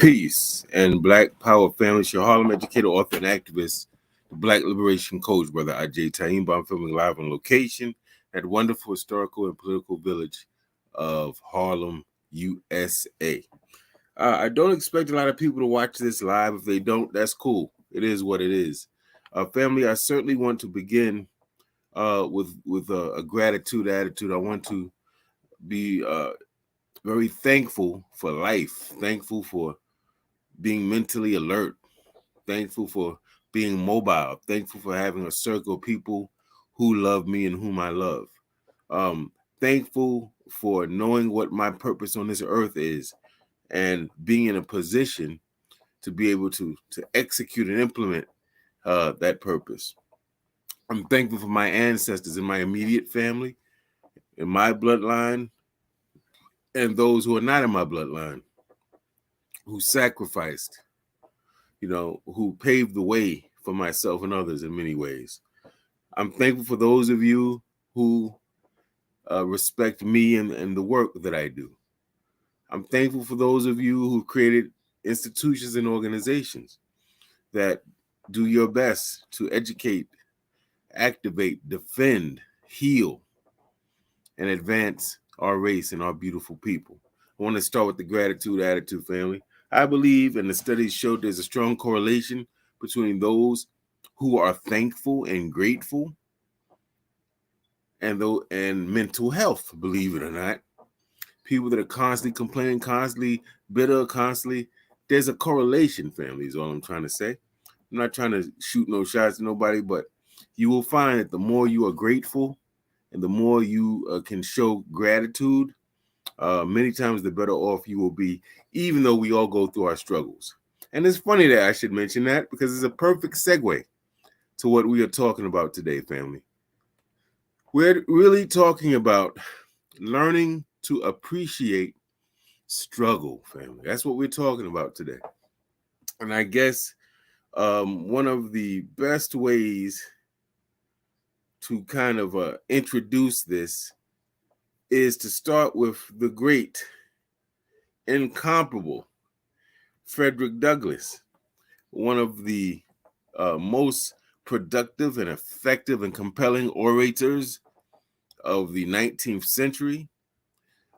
Peace and Black Power family. It's your Harlem educator, author, and activist, the Black Liberation Coach, Brother Agyei Tyehimba. I'm filming live on location at wonderful historical and political village of Harlem, USA. I don't expect a lot of people to watch this live. If they don't, that's cool. It is what it is. Family, I certainly want to begin with a gratitude attitude. I want to be very thankful for life, thankful for being mentally alert, thankful for being mobile, thankful for having a circle of people who love me and whom I love. Thankful for knowing what my purpose on this earth is and being in a position to be able to execute and implement that purpose. I'm thankful for my ancestors in my immediate family, in my bloodline, and those who are not in my bloodline, who sacrificed, who paved the way for myself and others in many ways. I'm thankful for those of you who respect me and the work that I do. I'm thankful for those of you who created institutions and organizations that do your best to educate, activate, defend, heal, and advance our race and our beautiful people. I want to start with the gratitude attitude, family. I believe, and the studies show, there's a strong correlation between those who are thankful and grateful and mental health, believe it or not. People that are constantly complaining, constantly bitter, constantly, there's a correlation, family, is all I'm trying to say. I'm not trying to shoot no shots at nobody, but you will find that the more you are grateful and the more you can show gratitude, many times the better off you will be, even though we all go through our struggles. And it's funny that I should mention that because it's a perfect segue to what we are talking about today, family. We're really talking about learning to appreciate struggle, family. That's what we're talking about today. And I guess one of the best ways to kind of introduce this is to start with the great, incomparable Frederick Douglass, one of the most productive and effective and compelling orators of the 19th century,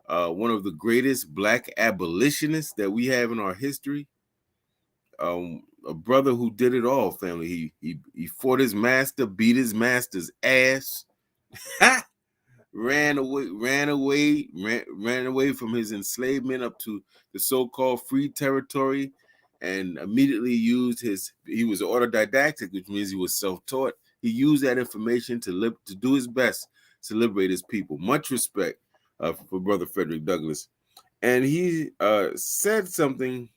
one of the greatest Black abolitionists that we have in our history, a brother who did it all, family. He fought his master, beat his master's ass, ran away from his enslavement up to the so-called free territory, and immediately used he was autodidactic, which means he was self-taught. He used that information to do his best to liberate his people. Much respect for Brother Frederick Douglass. And he said something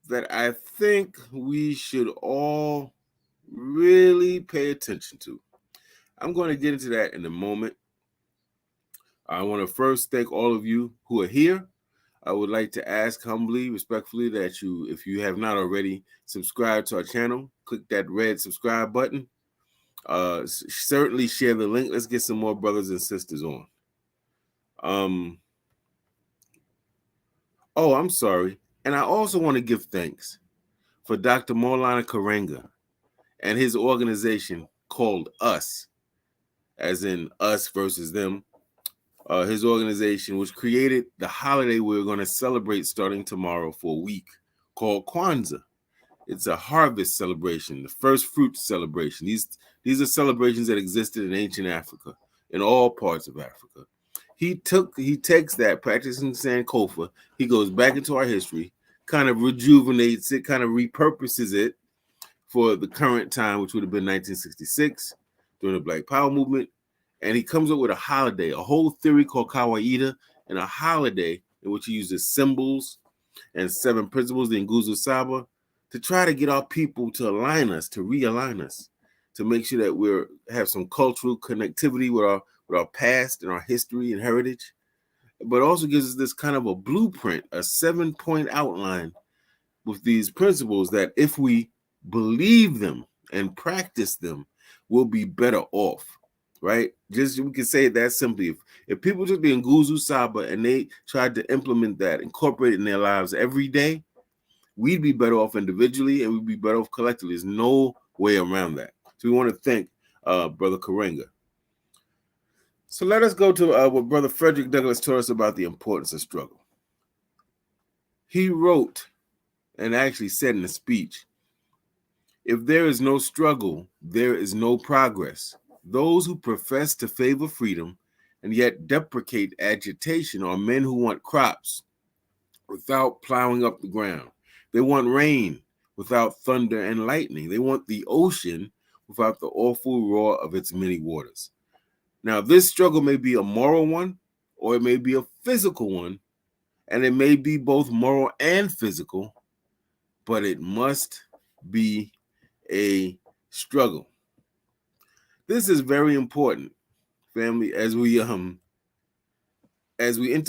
that I think we should all really pay attention to. I'm going to get into that in a moment. I want to first thank all of you who are here. I would like to ask humbly, respectfully, that you, if you have not already, subscribe to our channel. Click that red subscribe button. Certainly share the link. Let's get some more brothers and sisters on. Oh, I'm sorry. And I also want to give thanks for Dr. Maulana Karenga and his organization called US, as in us versus them. His organization, which created the holiday we're going to celebrate starting tomorrow for a week, called Kwanzaa. It's a harvest celebration, the first fruit celebration. These are celebrations that existed in ancient Africa, in all parts of Africa. He takes that, practicing Sankofa, he goes back into our history, kind of rejuvenates it, kind of repurposes it for the current time, which would have been 1966, during the Black Power movement. And he comes up with a holiday, a whole theory called Kawaida, and a holiday in which he uses symbols and 7 principles, the Nguzo Saba, to try to get our people to align us, to realign us, to make sure that we have some cultural connectivity with our past and our history and heritage, but also gives us this kind of a blueprint, a 7-point outline with these principles that if we believe them and practice them, we'll be better off, right? Just we can say it that simply. If people took the Nguzo Saba and they tried to implement that, incorporate it in their lives every day, we'd be better off individually and we'd be better off collectively. There's no way around that. So we want to thank Brother Karenga. So let us go to what Brother Frederick Douglass taught us about the importance of struggle. He wrote and actually said in a speech, "If there is no struggle, there is no progress. Those who profess to favor freedom and yet deprecate agitation are men who want crops without plowing up the ground. They want rain without thunder and lightning. They want the ocean without the awful roar of its many waters." Now, this struggle may be a moral one, or it may be a physical one, and it may be both moral and physical, but it must be a struggle. This is very important, family, as we enter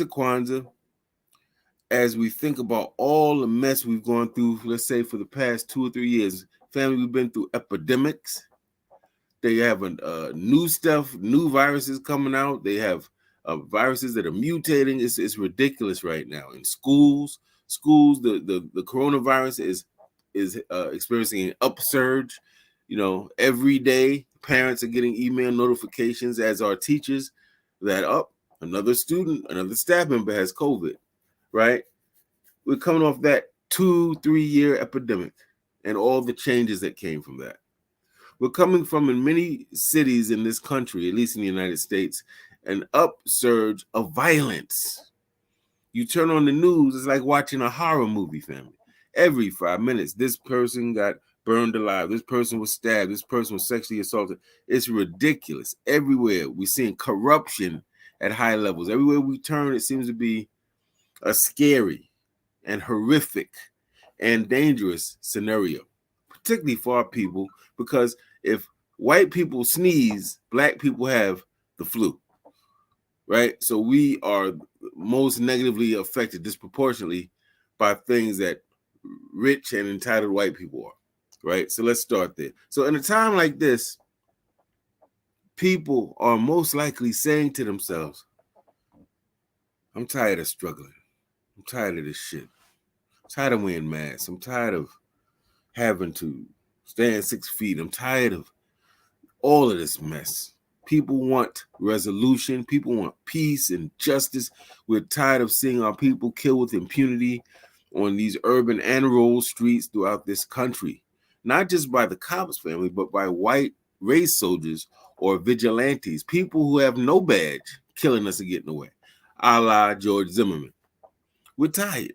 Kwanzaa, as we think about all the mess we've gone through, let's say for the past 2 or 3 years. Family, we've been through epidemics. They have new stuff, new viruses coming out. They have viruses that are mutating. It's ridiculous right now. In schools, the coronavirus is experiencing an upsurge. Every day parents are getting email notifications, as are teachers, that another student, another staff member has COVID. Right? We're coming off that 2-3 year epidemic and all the changes that came from that. We're coming from, in many cities in this country, at least in the United States, an upsurge of violence. You turn on the news, it's like watching a horror movie, family. Every 5 minutes, this person got burned alive. This person was stabbed. This person was sexually assaulted. It's ridiculous. Everywhere we're seeing corruption at high levels. Everywhere we turn, it seems to be a scary and horrific and dangerous scenario, particularly for our people, because if white people sneeze, black people have the flu, right? So we are most negatively affected disproportionately by things that rich and entitled white people are, right? So let's start there. So in a time like this, people are most likely saying to themselves, "I'm tired of struggling. I'm tired of this shit. I'm tired of wearing masks. I'm tired of having to stand 6 feet. I'm tired of all of this mess." People want resolution. People want peace and justice. We're tired of seeing our people killed with impunity on these urban and rural streets throughout this country. Not just by the cops, family, but by white race soldiers or vigilantes, people who have no badge, killing us and getting away, a la George Zimmerman. We're tired.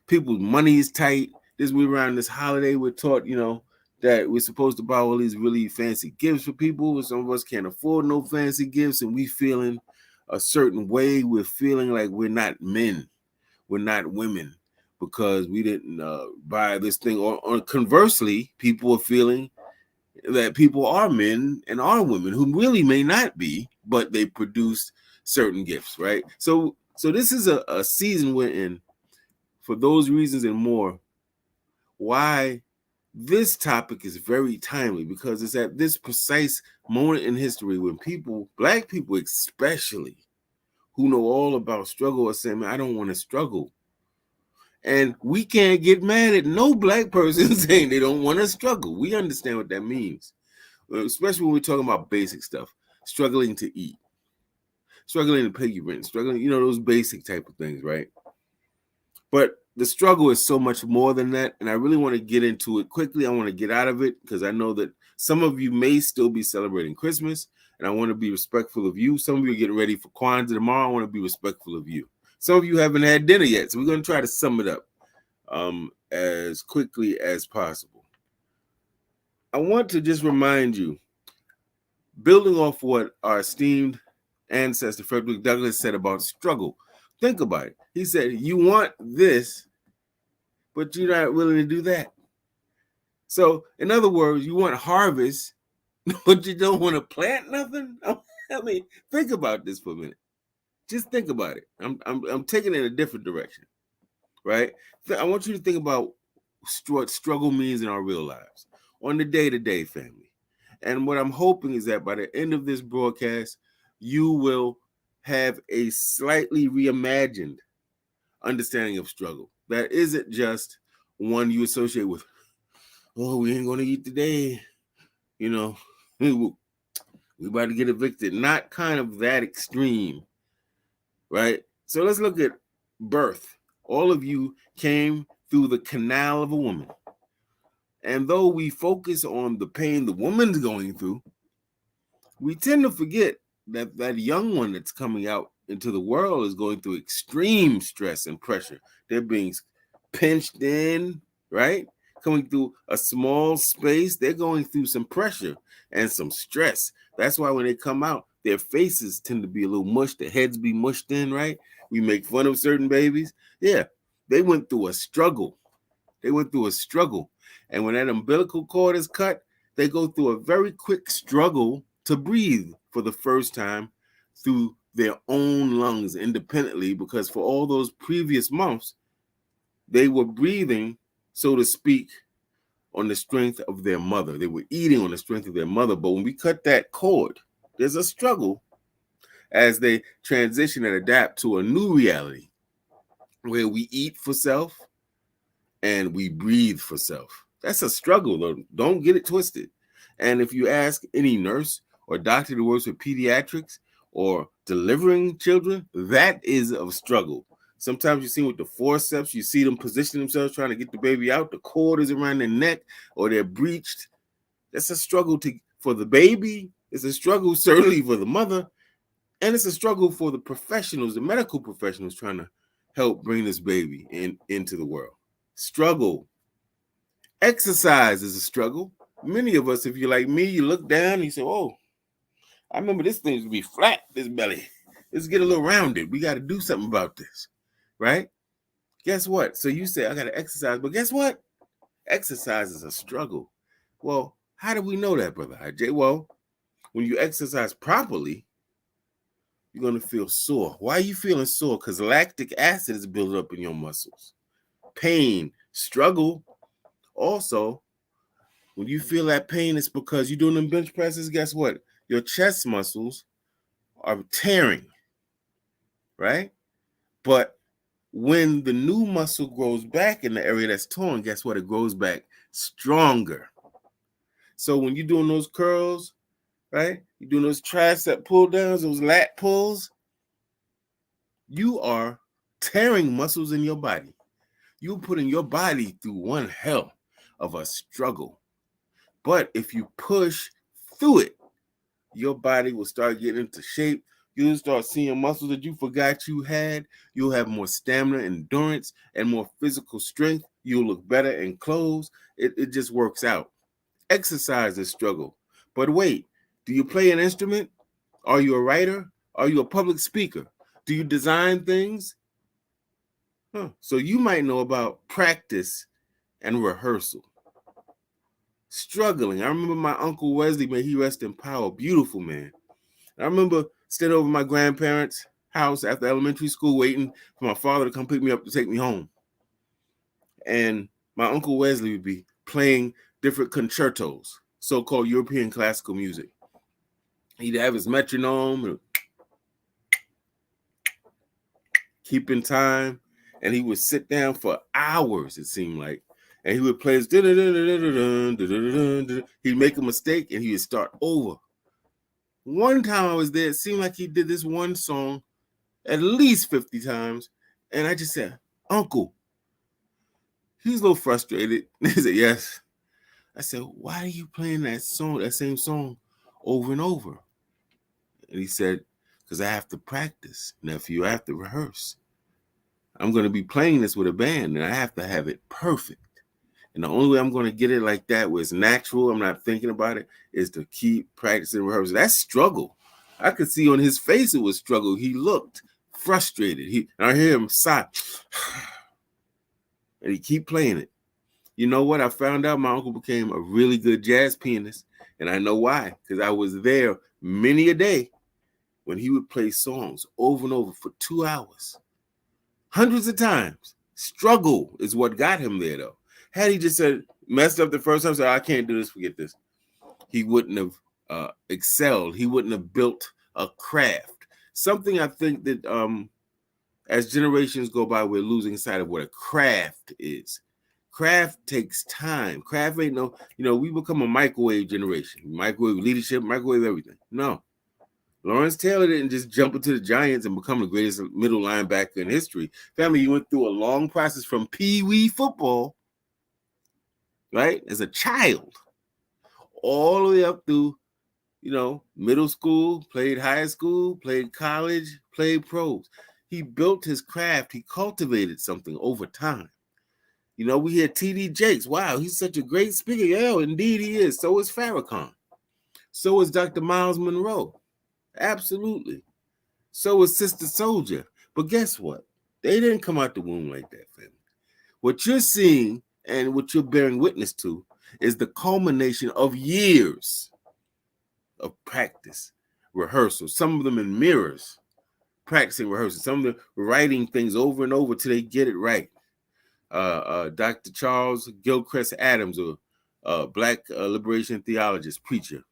People's money is tight. This week around this holiday, we're taught, that we're supposed to buy all these really fancy gifts for people. Some of us can't afford no fancy gifts, and we feeling a certain way. We're feeling like we're not men, we're not women, because we didn't buy this thing. Or conversely, people are feeling that people are men and are women who really may not be, but they produced certain gifts, right? So this is a season we're in, for those reasons and more, why this topic is very timely, because it's at this precise moment in history when people, black people especially, who know all about struggle, are saying, "Man, I don't want to struggle." And we can't get mad at no black person saying they don't want to struggle. We understand what that means, especially when we're talking about basic stuff, struggling to eat, struggling to pay your rent, struggling, those basic type of things, right? But the struggle is so much more than that, and I really want to get into it quickly. I want to get out of it because I know that some of you may still be celebrating Christmas, and I want to be respectful of you. Some of you are getting ready for Kwanzaa tomorrow. I want to be respectful of you. Some of you haven't had dinner yet, so we're going to try to sum it up as quickly as possible. I want to just remind you, building off what our esteemed ancestor Frederick Douglass said about struggle. Think about it. He said, you want this, but you're not willing to do that. So, in other words, you want harvest, but you don't want to plant nothing? I mean, think about this for a minute. Just think about it. I'm taking it in a different direction, right? I want you to think about what struggle means in our real lives, on the day-to-day, family. And what I'm hoping is that by the end of this broadcast, you will have a slightly reimagined understanding of struggle that isn't just one you associate with, oh, we ain't gonna eat today, you know, we about to get evicted. Not kind of that extreme, right? So let's look at birth. All of you came through the canal of a woman. And though we focus on the pain the woman's going through, we tend to forget that that young one that's coming out into the world is going through extreme stress and pressure. They're being pinched in, right? Coming through a small space, they're going through some pressure and some stress. That's why when they come out, their faces tend to be a little mushed, their heads be mushed in, right? We make fun of certain babies. Yeah, they went through a struggle. They went through a struggle. And when that umbilical cord is cut, they go through a very quick struggle to breathe for the first time through their own lungs independently, because for all those previous months, they were breathing, so to speak, on the strength of their mother. They were eating on the strength of their mother. But when we cut that cord, there's a struggle as they transition and adapt to a new reality where we eat for self and we breathe for self. That's a struggle, though. Don't get it twisted. And if you ask any nurse or doctor that works with pediatrics or delivering children, that is a struggle. Sometimes you see with the forceps, you see them position themselves trying to get the baby out. The cord is around their neck or they're breached. That's a struggle for the baby. It's a struggle certainly for the mother. And it's a struggle for the professionals, the medical professionals trying to help bring this baby into the world. Struggle. Exercise is a struggle. Many of us, if you're like me, you look down and you say, oh, I remember this thing to be flat, this belly. Let's get a little rounded. We got to do something about this, right? Guess what? So you say, I got to exercise, but guess what? Exercise is a struggle. Well, how do we know that, Brother Agyei? Well, when you exercise properly, you're going to feel sore. Why are you feeling sore? Because lactic acid is built up in your muscles. Pain, struggle. Also, when you feel that pain, it's because you're doing them bench presses. Guess what? Your chest muscles are tearing, right? But when the new muscle grows back in the area that's torn, guess what? It grows back stronger. So when you're doing those curls, right? You're doing those tricep pull downs, those lat pulls, you are tearing muscles in your body. You're putting your body through one hell of a struggle. But if you push through it, your body will start getting into shape. You'll start seeing muscles that you forgot you had. You'll have more stamina, endurance, and more physical strength. You'll look better in clothes. It just works out. Exercise is struggle. But wait, do you play an instrument? Are you a writer? Are you a public speaker? Do you design things? So you might know about practice and rehearsal. Struggling. I remember my Uncle Wesley, may he rest in power, beautiful man. I remember staying over my grandparents' house after elementary school, waiting for my father to come pick me up to take me home. And my Uncle Wesley would be playing different concertos, so-called European classical music. He'd have his metronome, keeping time, and he would sit down for hours, it seemed like. And he would play his, he'd make a mistake and he would start over. One time I was there, it seemed like he did this one song at least 50 times. And I just said, Uncle, he's a little frustrated. He said, yes. I said, why are you playing that same song over and over? And he said, because I have to practice, nephew. I have to rehearse. I'm going to be playing this with a band and I have to have it perfect. And the only way I'm going to get it like that, where it's natural, I'm not thinking about it, is to keep practicing and rehearsing. That's struggle. I could see on his face it was struggle. He looked frustrated. I hear him sigh. And he keep playing it. You know what? I found out my uncle became a really good jazz pianist. And I know why. Because I was there many a day when he would play songs over and over for 2 hours. Hundreds of times. Struggle is what got him there, though. Had he just said, messed up the first time, said, I can't do this, forget this, he wouldn't have excelled. He wouldn't have built a craft. Something I think that as generations go by, we're losing sight of what a craft is. Craft takes time. Craft ain't no, we become a microwave generation. Microwave leadership, microwave everything. No. Lawrence Taylor didn't just jump into the Giants and become the greatest middle linebacker in history. Family, he went through a long process from pee-wee football, right, as a child, all the way up through, middle school, played high school, played college, played pros. He built his craft. He cultivated something over time. We hear T.D. Jakes. Wow, he's such a great speaker. Yeah, indeed he is. So is Farrakhan. So is Dr. Miles Monroe. Absolutely. So is Sister Soldier. But guess what? They didn't come out the womb like that, family. What you're seeing and what you're bearing witness to is the culmination of years of practice, rehearsal, some of them in mirrors, practicing rehearsal, some of them writing things over and over till they get it right. Dr. Charles Gilchrist Adams, a Black liberation theologist, preacher,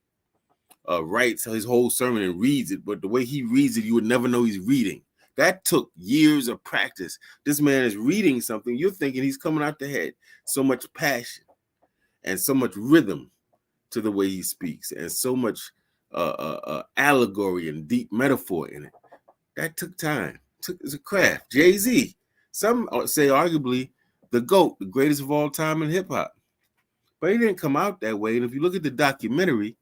writes his whole sermon and reads it, but the way he reads it, you would never know he's reading. That took years of practice. This man is reading something. You're thinking he's coming out the head. So much passion and so much rhythm to the way he speaks, and so much allegory and deep metaphor in it. That took time. It's a craft. Jay-Z, some say arguably the GOAT, the greatest of all time in hip-hop. But he didn't come out that way. And if you look at the documentary,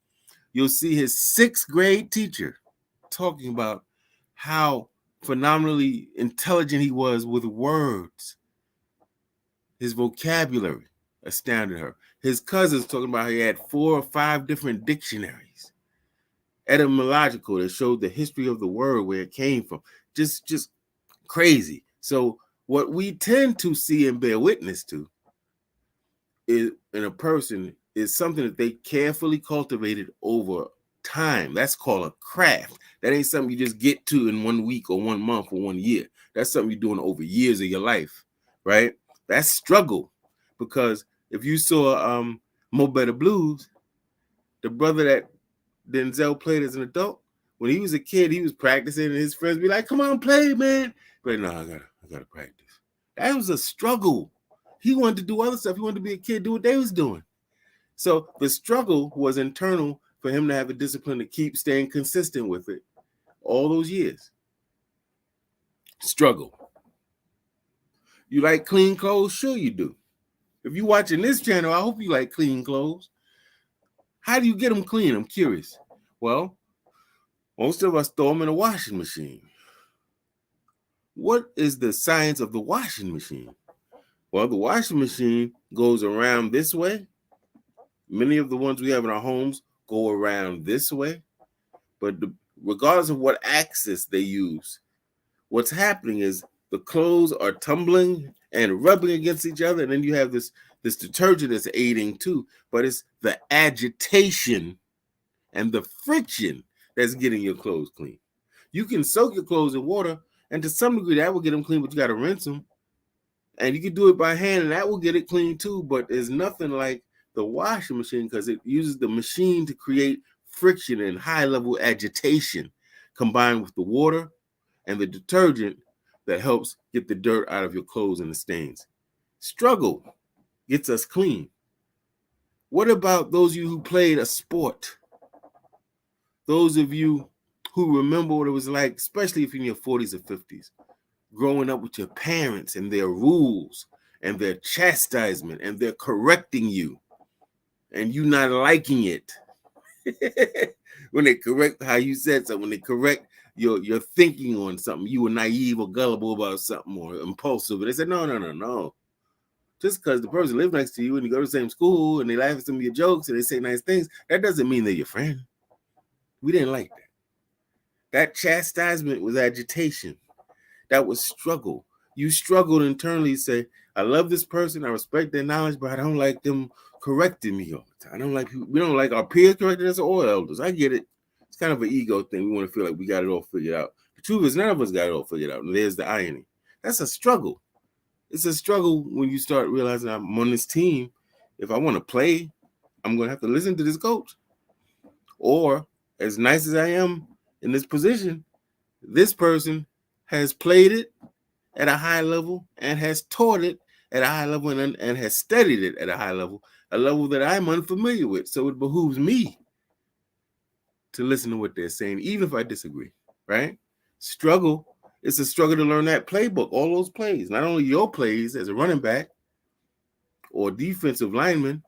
you'll see his 6th grade teacher talking about how phenomenally intelligent he was with words. His vocabulary astounded her. His cousins talking about how he had 4 or 5 different dictionaries, etymological, that showed the history of the word, where it came from. Just crazy. So what we tend to see and bear witness to is, in a person, is something that they carefully cultivated over time. That's called a craft. That ain't something you just get to in 1 week or 1 month or 1 year. That's something you're doing over years of your life, right? That's struggle. Because if you saw Mo Better Blues, the brother that Denzel played as an adult, when he was a kid, he was practicing, and his friends be like, "Come on, play, man." But no, I gotta practice. That was a struggle. He wanted to do other stuff. He wanted to be a kid, do what they was doing. So the struggle was internal for him to have the discipline to keep staying consistent with it all those years. Struggle. You like clean clothes? Sure you do. If you're watching this channel, I hope you like clean clothes. How do you get them clean? I'm curious. Well, most of us throw them in a washing machine. What is the science of the washing machine? Well, the washing machine goes around this way. Many of the ones we have in our homes go around this way. But regardless of what axis they use, what's happening is the clothes are tumbling and rubbing against each other. And then you have this detergent that's aiding too. But it's the agitation and the friction that's getting your clothes clean. You can soak your clothes in water, and to some degree that will get them clean, but you got to rinse them. And you can do it by hand, and that will get it clean too. But there's nothing like the washing machine, because it uses the machine to create friction and high-level agitation combined with the water and the detergent that helps get the dirt out of your clothes and the stains. Struggle gets us clean. What about those of you who played a sport? Those of you who remember what it was like, especially if you're in your 40s or 50s, growing up with your parents and their rules and their chastisement and their correcting you and you not liking it. When they correct how you said something, when they correct your thinking on something, you were naive or gullible about something or impulsive. And they said, no. Just because the person lives next to you and you go to the same school and they laugh at some of your jokes and they say nice things, that doesn't mean they're your friend. We didn't like that. That chastisement was agitation. That was struggle. You struggled internally to say, I love this person, I respect their knowledge, but I don't like them correcting me all the time. I don't like people, we don't like our peers correcting us or elders. I get it. It's kind of an ego thing. We want to feel like we got it all figured out. The truth is, none of us got it all figured out. And there's the irony. That's a struggle. It's a struggle when you start realizing I'm on this team. If I want to play, I'm going to have to listen to this coach. Or, as nice as I am in this position, this person has played it at a high level and has taught it at a high level and has studied it at a level that I'm unfamiliar with. So it behooves me to listen to what they're saying, even if I disagree, right? Struggle. It's a struggle to learn that playbook, all those plays, not only your plays as a running back or defensive lineman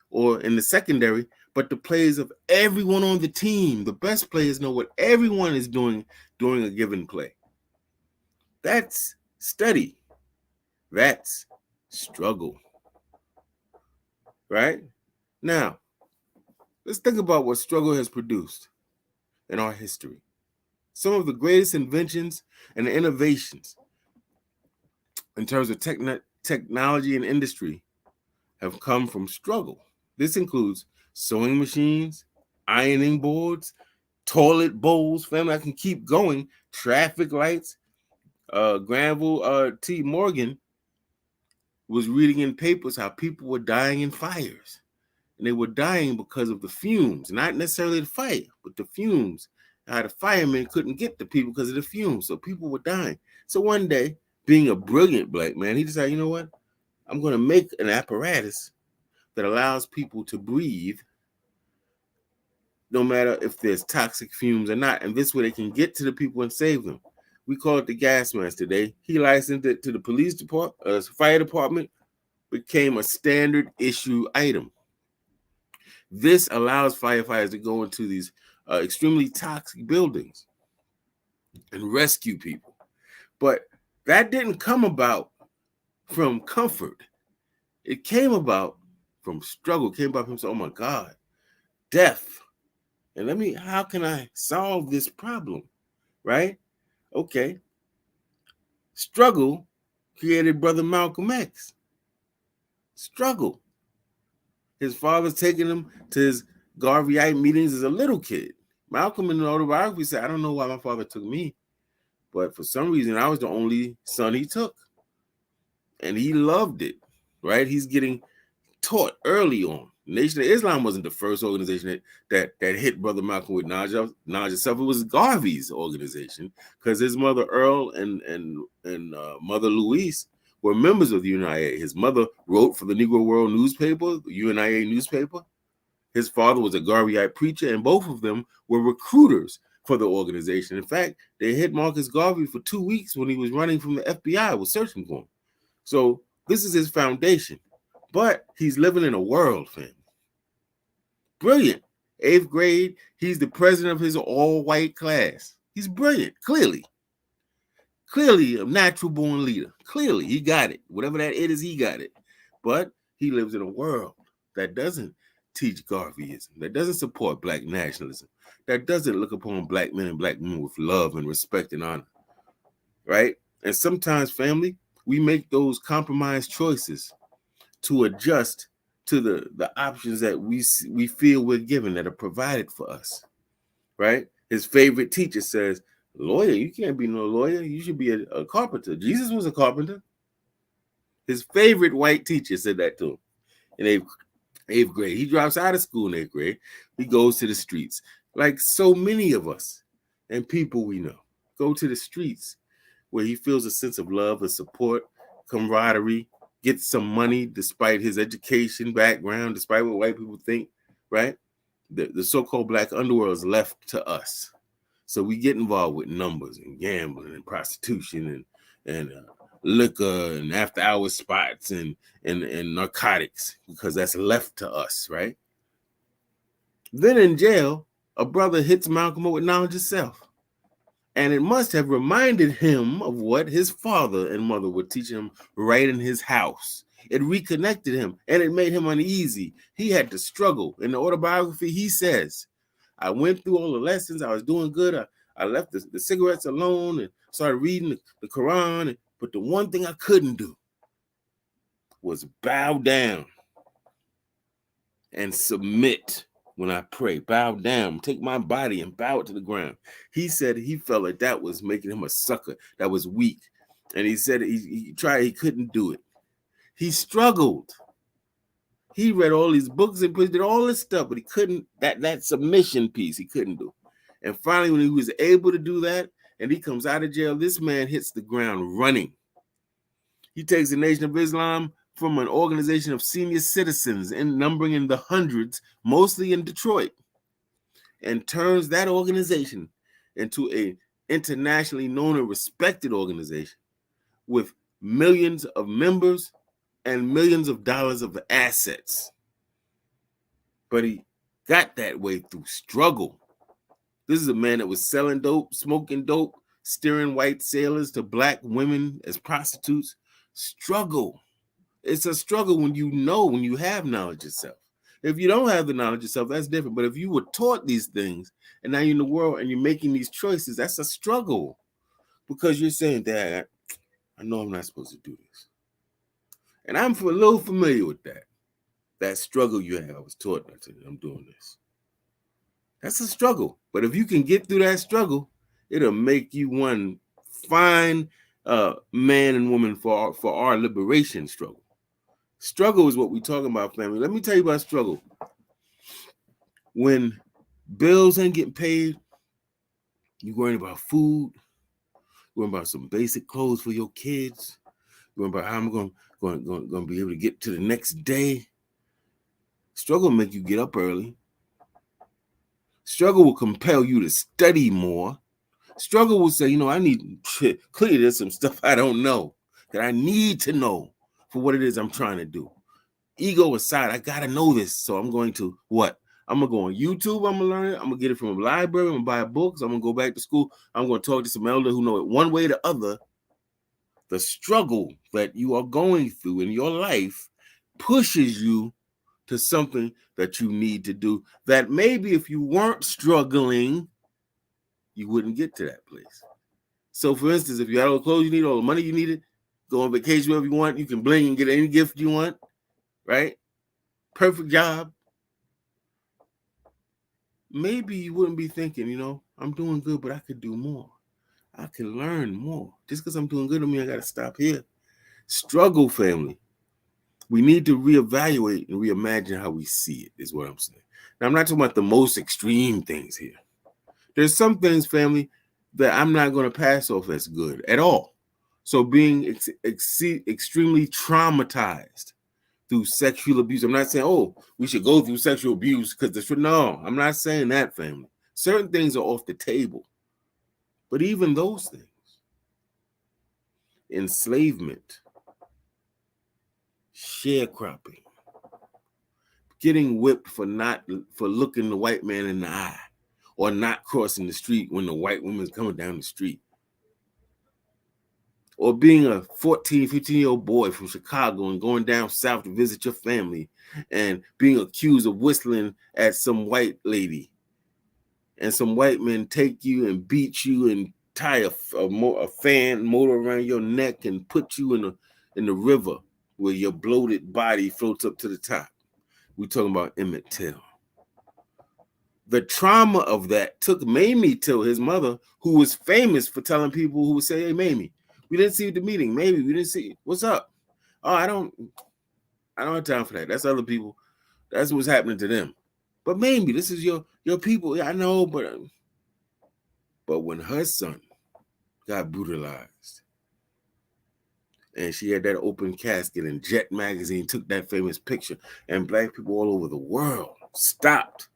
or in the secondary, but the plays of everyone on the team. The best players know what everyone is doing during a given play. That's study. That's struggle. Right? Now, let's think about what struggle has produced in our history. Some of the greatest inventions and innovations in terms of technology and industry have come from struggle. This includes sewing machines, ironing boards, toilet bowls. Family, I can keep going. Traffic lights. Granville T. Morgan was reading in papers how people were dying in fires. And they were dying because of the fumes, not necessarily the fire, but the fumes. How the firemen couldn't get the people because of the fumes. So people were dying. So one day, being a brilliant black man, he decided, you know what? I'm going to make an apparatus that allows people to breathe no matter if there's toxic fumes or not. And this way they can get to the people and save them. We call it the gas mask today. He licensed it to the police department, fire department, became a standard issue item. This allows firefighters to go into these extremely toxic buildings and rescue people. But that didn't come about from comfort. It came about from struggle. It came about from saying, oh my God, death. And how can I solve this problem? Right? Okay. Struggle created Brother Malcolm X. Struggle. His father's taking him to his Garveyite meetings as a little kid. Malcolm in the autobiography said, I don't know why my father took me, but for some reason I was the only son he took. And he loved it, right? He's getting taught early on. Nation of Islam wasn't the first organization that hit Brother Malcolm with knowledge itself. It was Garvey's organization because his mother Earl and mother Louise were members of the UNIA. His mother wrote for the Negro World newspaper, the UNIA newspaper. His father was a Garveyite preacher, and both of them were recruiters for the organization. In fact, they hit Marcus Garvey for 2 weeks when he was running from the FBI, was searching for him. So this is his foundation. But he's living in a world, fam. Brilliant. 8th grade, he's the president of his all-white class. He's brilliant, clearly. Clearly a natural-born leader. Clearly, he got it. Whatever that it is, he got it. But he lives in a world that doesn't teach Garveyism, that doesn't support black nationalism, that doesn't look upon black men and black women with love and respect and honor, right? And sometimes, family, we make those compromised choices to adjust to the options that we feel we're given that are provided for us, right? His favorite teacher says, lawyer, you can't be no lawyer. You should be a carpenter. Jesus was a carpenter. His favorite white teacher said that to him in eighth grade. He drops out of school in 8th grade. He goes to the streets. Like so many of us and people we know go to the streets where he feels a sense of love and support, camaraderie, gets some money despite his education background, despite what white people think, right? The so-called black underworld is left to us. So we get involved with numbers and gambling and prostitution and liquor and after-hours spots and narcotics because that's left to us, right? Then in jail, a brother hits Malcolm with knowledge of self. And it must have reminded him of what his father and mother were teaching him right in his house. It reconnected him and it made him uneasy. He had to struggle. In the autobiography, he says, I went through all the lessons. I was doing good. I left the cigarettes alone and started reading the Quran. But the one thing I couldn't do was bow down and submit when I pray. Bow down, take my body and bow it to the ground. He said he felt like that was making him a sucker, that was weak. And he said he tried, he couldn't do it. He struggled. He read all these books and did all this stuff, but he couldn't, that submission piece, he couldn't do. And finally, when he was able to do that, and he comes out of jail, this man hits the ground running. He takes the Nation of Islam from an organization of senior citizens numbering in the hundreds, mostly in Detroit, and turns that organization into a internationally known and respected organization with millions of members and millions of dollars of assets. But he got that way through struggle. This is a man that was selling dope, smoking dope, steering white sailors to black women as prostitutes. Struggle. It's a struggle when you have knowledge of self. If you don't have the knowledge of self, that's different. But if you were taught these things and now you're in the world and you're making these choices, that's a struggle. Because you're saying, Dad, I know I'm not supposed to do this. And I'm a little familiar with that. That struggle you have. I was taught, I'm doing this. That's a struggle. But if you can get through that struggle, it'll make you one fine man and woman for our liberation struggle. Struggle is what we're talking about, family. Let me tell you about struggle. When bills ain't getting paid, you're worrying about food, you're worrying about some basic clothes for your kids, you're worrying about how I'm going to be able to get to the next day. Struggle will make you get up early. Struggle will compel you to study more. Struggle will say, I need clearly there's some stuff I don't know that I need to know for what it is I'm trying to do. Ego aside, I got to know this. So I'm going to what? I'm going to go on YouTube. I'm going to learn it. I'm going to get it from a library. I'm going to buy books. I'm going to go back to school. I'm going to talk to some elder who know it one way or the other. The struggle that you are going through in your life pushes you to something that you need to do that maybe if you weren't struggling, you wouldn't get to that place. So for instance, if you had all the clothes you need, all the money you needed, go on vacation wherever you want, you can bling and get any gift you want, right? Perfect job. Maybe you wouldn't be thinking, I'm doing good, but I could do more. I can learn more. Just because I'm doing good doesn't mean I got to stop here. Struggle, family. We need to reevaluate and reimagine how we see it, is what I'm saying. Now, I'm not talking about the most extreme things here. There's some things, family, that I'm not going to pass off as good at all. So being extremely traumatized through sexual abuse. I'm not saying, we should go through sexual abuse because no, I'm not saying that, family. Certain things are off the table. But even those things, enslavement, sharecropping, getting whipped for looking the white man in the eye or not crossing the street when the white woman's coming down the street, or being a 14, 15-year-old boy from Chicago and going down south to visit your family and being accused of whistling at some white lady, and some white men take you and beat you and tie a fan motor around your neck and put you in the river where your bloated body floats up to the top. We're talking about Emmett Till. The trauma of that took Mamie Till, his mother, who was famous for telling people who would say, hey, Mamie, we didn't see you at the meeting. Maybe we didn't see you. What's up? Oh, I don't have time for that. That's other people. That's what's happening to them. But maybe this is your people. Yeah, I know, but when her son got brutalized and she had that open casket and Jet magazine took that famous picture and black people all over the world stopped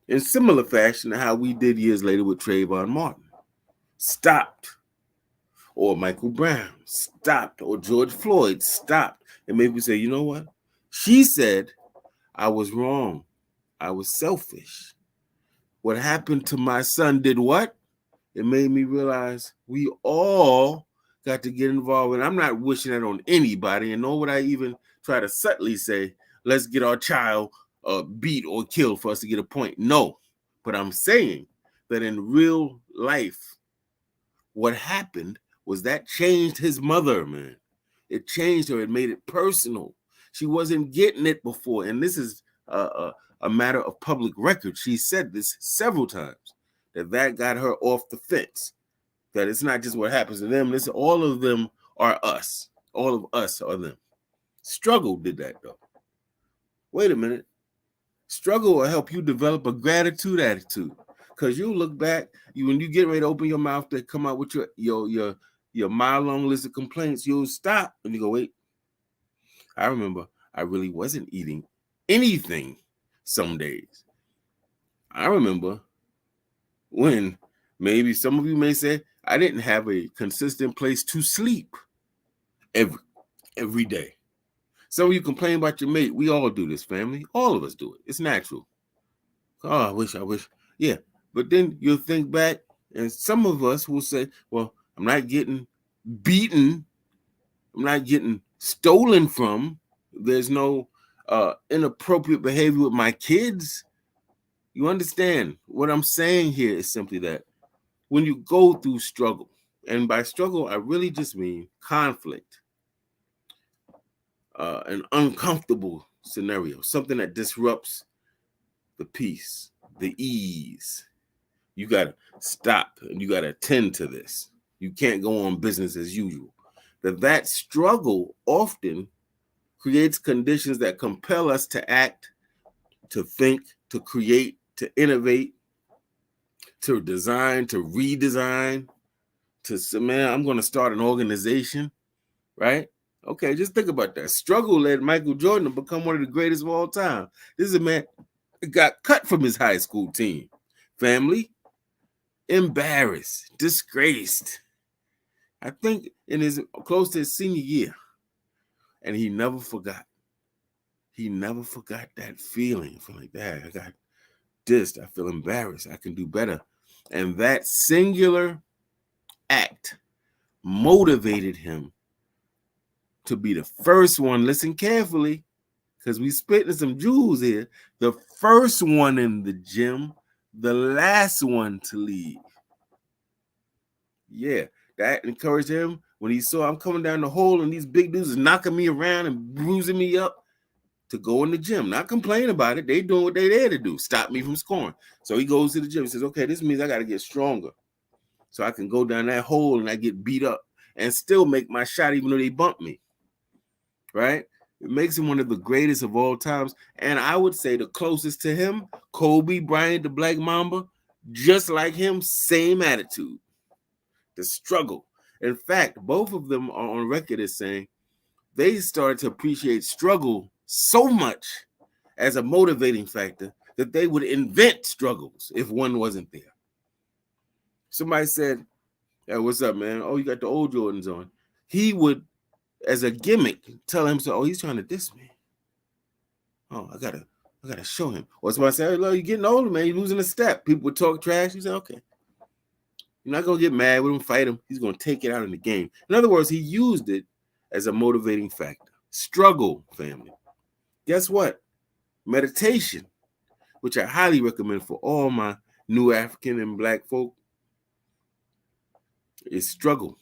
in similar fashion to how we did years later with Trayvon Martin. Stopped. Or Michael Brown stopped, or George Floyd stopped, and maybe say, you know what? She said, I was wrong. I was selfish. What happened to my son did what? It made me realize we all got to get involved. And I'm not wishing that on anybody, and nor would I even try to subtly say, let's get our child beat or killed for us to get a point. No, but I'm saying that in real life, what happened was that changed his mother, man. It changed her. It made it personal. She wasn't getting it before. And this is a matter of public record. She said this several times, that got her off the fence. That it's not just what happens to them. All of them are us. All of us are them. Struggle did that, though. Wait a minute. Struggle will help you develop a gratitude attitude. Because you look back, when you get ready to open your mouth to come out with your your mile-long list of complaints, you'll stop and you go, wait, I remember I really wasn't eating anything some days. I remember when maybe some of you may say, I didn't have a consistent place to sleep every day. Some of you complain about your mate. We all do this, family. All of us do it. It's natural. Oh, I wish. Yeah. But then you'll think back, and some of us will say, well, I'm not getting beaten. I'm not getting stolen from. There's no inappropriate behavior with my kids. You understand? What I'm saying here is simply that when you go through struggle, and by struggle, I really just mean conflict, an uncomfortable scenario, something that disrupts the peace, the ease. You got to stop and you got to attend to this. You can't go on business as usual. That struggle often creates conditions that compel us to act, to think, to create, to innovate, to design, to redesign, to say, man, I'm going to start an organization, right? Okay, just think about that. Struggle led Michael Jordan to become one of the greatest of all time. This is a man that got cut from his high school team. Family, embarrassed, disgraced. I think in his close to his senior year. And he never forgot. He never forgot that feeling. I feel like that. I got dissed. I feel embarrassed. I can do better. And that singular act motivated him to be the first one. Listen carefully, because we spitting some jewels here. The first one in the gym, the last one to leave. Yeah, that encouraged him when he saw I'm coming down the hole and these big dudes is knocking me around and bruising me up, to go in the gym, not complain about it. They doing what they there to do, stop me from scoring. So he goes to the gym. He says, okay, this means I got to get stronger so I can go down that hole and I get beat up and still make my shot even though they bump me, right? It makes him one of the greatest of all times. And I would say the closest to him, Kobe Bryant, the Black Mamba, just like him, same attitude, the struggle. In fact, both of them are on record as saying they started to appreciate struggle so much as a motivating factor that they would invent struggles if one wasn't there. Somebody said, hey, what's up, man? Oh, you got the old Jordans on. He would, as a gimmick, tell him, so, oh, he's trying to diss me. Oh, I gotta show him. Or somebody said, hey, look, you're getting older, man. You're losing a step. People would talk trash. He said, okay. You're not gonna get mad with him, fight him. He's gonna take it out in the game. In other words, he used it as a motivating factor. Struggle, family. Guess what? Meditation, which I highly recommend for all my new African and Black folk, is struggle.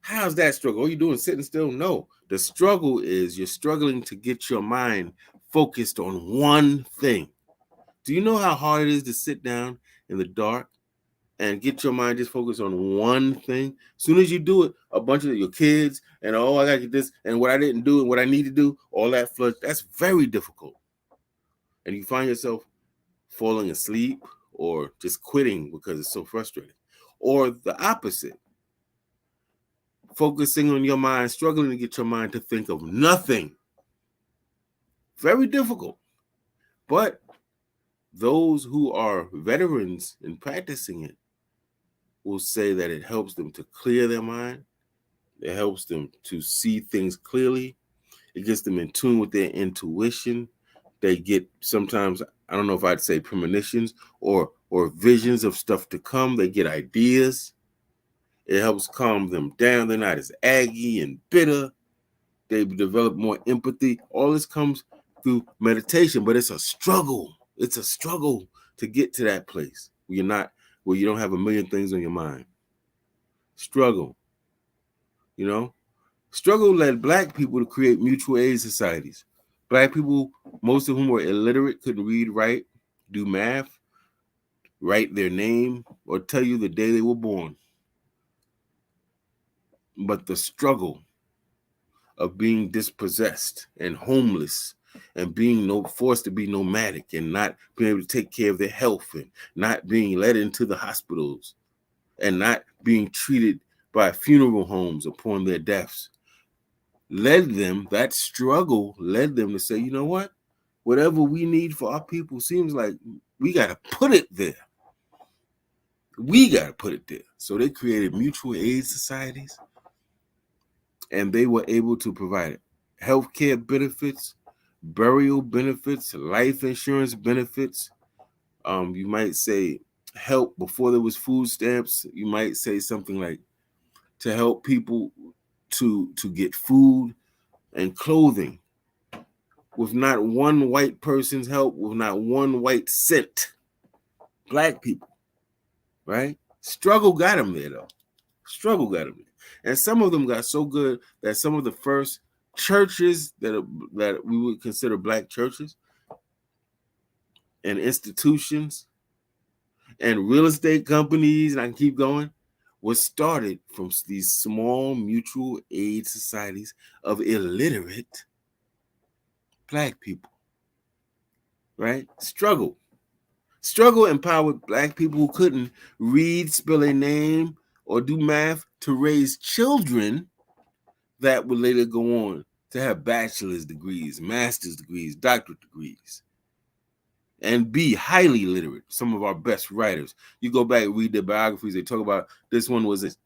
How's that struggle? All you doing sitting still? No. The struggle is you're struggling to get your mind focused on one thing. Do you know how hard it is to sit down in the dark and get your mind just focused on one thing? As soon as you do it, a bunch of your kids and, oh, I got to get this, and what I didn't do and what I need to do, all that floods. That's very difficult. And you find yourself falling asleep or just quitting because it's so frustrating. Or the opposite, focusing on your mind, struggling to get your mind to think of nothing. Very difficult. But those who are veterans in practicing it will say that it helps them to clear their mind. It helps them to see things clearly. It gets them in tune with their intuition. They get sometimes, I don't know if I'd say premonitions or visions of stuff to come. They get ideas. It helps calm them down. They're not as aggy and bitter. They develop more empathy. All this comes through meditation, but it's a struggle. It's a struggle to get to that place where you don't have a million things on your mind. Struggle. You know? Struggle led Black people to create mutual aid societies. Black people, most of whom were illiterate, couldn't read, write, do math, write their name, or tell you the day they were born. But the struggle of being dispossessed and homeless and being forced to be nomadic and not being able to take care of their health and not being let into the hospitals and not being treated by funeral homes upon their deaths that struggle led them to say, you know what? Whatever we need for our people seems like we got to put it there. We got to put it there. So they created mutual aid societies, and they were able to provide healthcare benefits, burial benefits, life insurance benefits. You might say help before there was food stamps. You might say something like to help people to get food and clothing with not one white person's help, with not one white cent. Black people, right? Struggle got them there, though. Struggle got them there. And some of them got so good that some of the first churches that we would consider black churches and institutions and real estate companies, and I can keep going, was started from these small mutual aid societies of illiterate black people, right? Struggle empowered black people who couldn't read, spell a name, or do math to raise children that would later go on to have bachelor's degrees, master's degrees, doctorate degrees, and be highly literate. Some of our best writers. You go back and read their biographies, they talk about this one was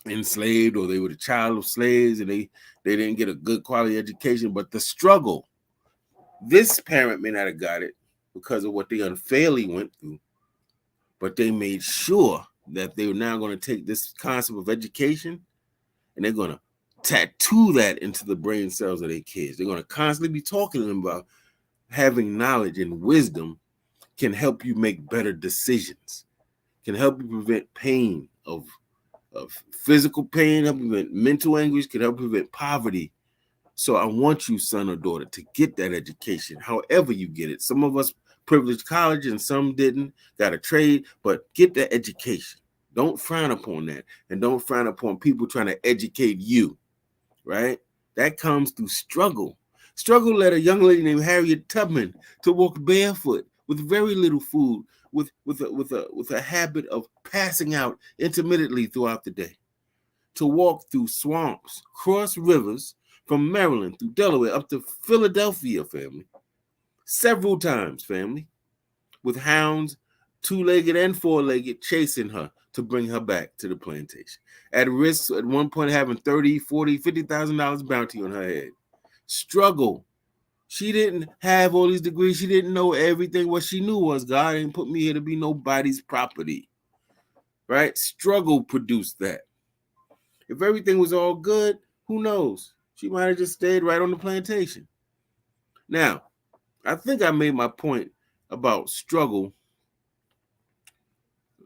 enslaved, or they were the child of slaves, and they didn't get a good quality education, but the struggle. This parent may not have got it because of what they unfairly went through, but they made sure that they were now going to take this concept of education and they're going to tattoo that into the brain cells of their kids. They're going to constantly be talking to them about having knowledge and wisdom can help you make better decisions, can help you prevent pain of physical pain, help you prevent mental anguish, can help you prevent poverty. So I want you, son or daughter, to get that education, however you get it. Some of us privileged college and some didn't, got a trade, but get that education. Don't frown upon that. And don't frown upon people trying to educate you, right? That comes through struggle. Struggle led a young lady named Harriet Tubman to walk barefoot with very little food, with a habit of passing out intermittently throughout the day, to walk through swamps, cross rivers, from Maryland through Delaware up to Philadelphia, family, several times, family, with hounds, two-legged and four-legged, chasing her to bring her back to the plantation. At risk, at one point, having $30,000, $40,000, $50,000 bounty on her head. Struggle. She didn't have all these degrees. She didn't know everything. What she knew was God ain't put me here to be nobody's property, right? Struggle produced that. If everything was all good, who knows? She might have just stayed right on the plantation. Now, I think I made my point about struggle.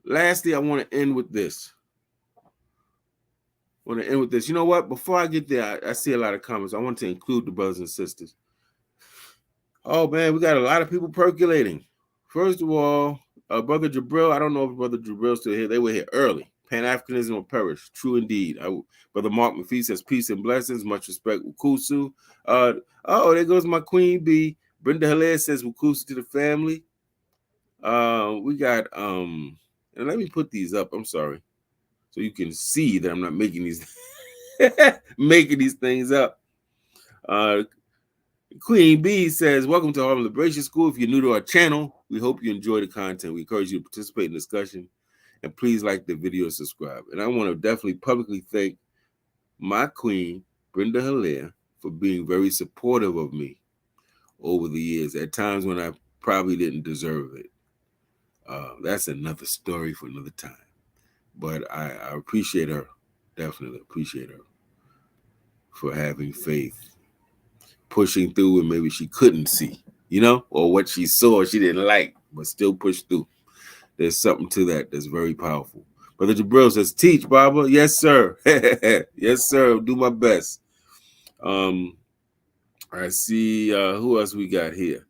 Lastly, I want to end with this. You know what? Before I get there, I see a lot of comments. I want to include the brothers and sisters. Oh, man, we got a lot of people percolating. First of all, Brother Jabril, I don't know if Brother Jabril's still here. They were here early. Pan-Africanism will perish. True indeed. Brother Mark McPhee says peace and blessings. Much respect, Wukusu. There goes my queen bee. Brenda Hilaire says Wukusu to the family. We got, and let me put these up. I'm sorry. So you can see that I'm not making these making these things up. Queen B says, welcome to Harlem Liberation School. If you're new to our channel, we hope you enjoy the content. We encourage you to participate in the discussion. And please like the video and subscribe. And I want to definitely publicly thank my queen, Brenda Hilaire, for being very supportive of me over the years, at times when I probably didn't deserve it. That's another story for another time. But I appreciate her, definitely appreciate her for having faith, pushing through when maybe she couldn't see, or what she saw she didn't like, but still pushed through. There's something to that that's very powerful. Brother Jabril says, teach, Baba. Yes, sir. Yes, sir. Do my best. I see who else we got here.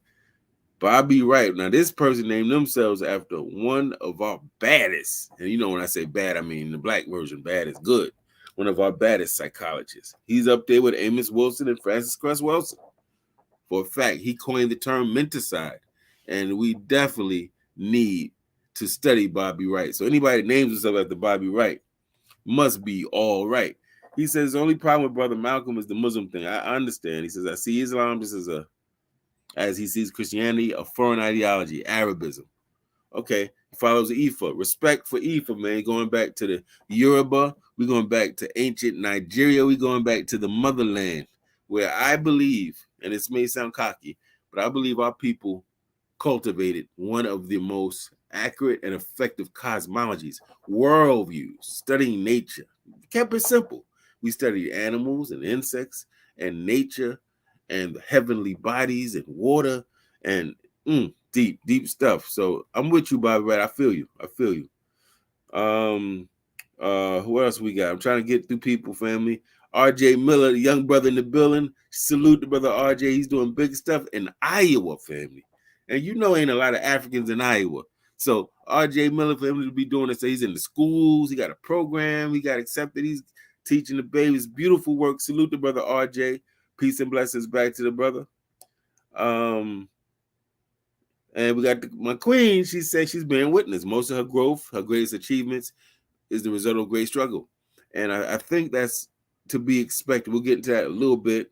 Bobby Wright. Now, this person named themselves after one of our baddest, and when I say bad, I mean the black version, bad is good. One of our baddest psychologists. He's up there with Amos Wilson and Francis Cress Wilson. For a fact, he coined the term menticide, and we definitely need to study Bobby Wright. So anybody that names himself after Bobby Wright must be all right. He says the only problem with Brother Malcolm is the Muslim thing. I understand. He says, I see Islam just as he sees Christianity, a foreign ideology, Arabism. Okay, he follows Ifa. Respect for Ifa, man. Going back to the Yoruba, we're going back to ancient Nigeria, we're going back to the motherland, where I believe, and this may sound cocky, but I believe our people cultivated one of the most accurate and effective cosmologies, worldviews, studying nature. Kept it simple. We studied animals and insects and nature and the heavenly bodies and water and deep stuff. So I'm with you, Bobby. Right? I feel you. Who else we got? I'm trying to get through people, family. RJ Miller, the young brother in the building. Salute the brother RJ. He's doing big stuff in Iowa, family. And you know ain't a lot of Africans in Iowa. So RJ Miller, for him to be doing this, so he's in the schools, he got a program, he got accepted, he's teaching the babies. Beautiful work. Salute the brother RJ. Peace and blessings back to the brother. And we got my queen. She said she's bearing witness. Most of her growth, her greatest achievements, is the result of great struggle. And I think that's to be expected. We'll get into that a little bit.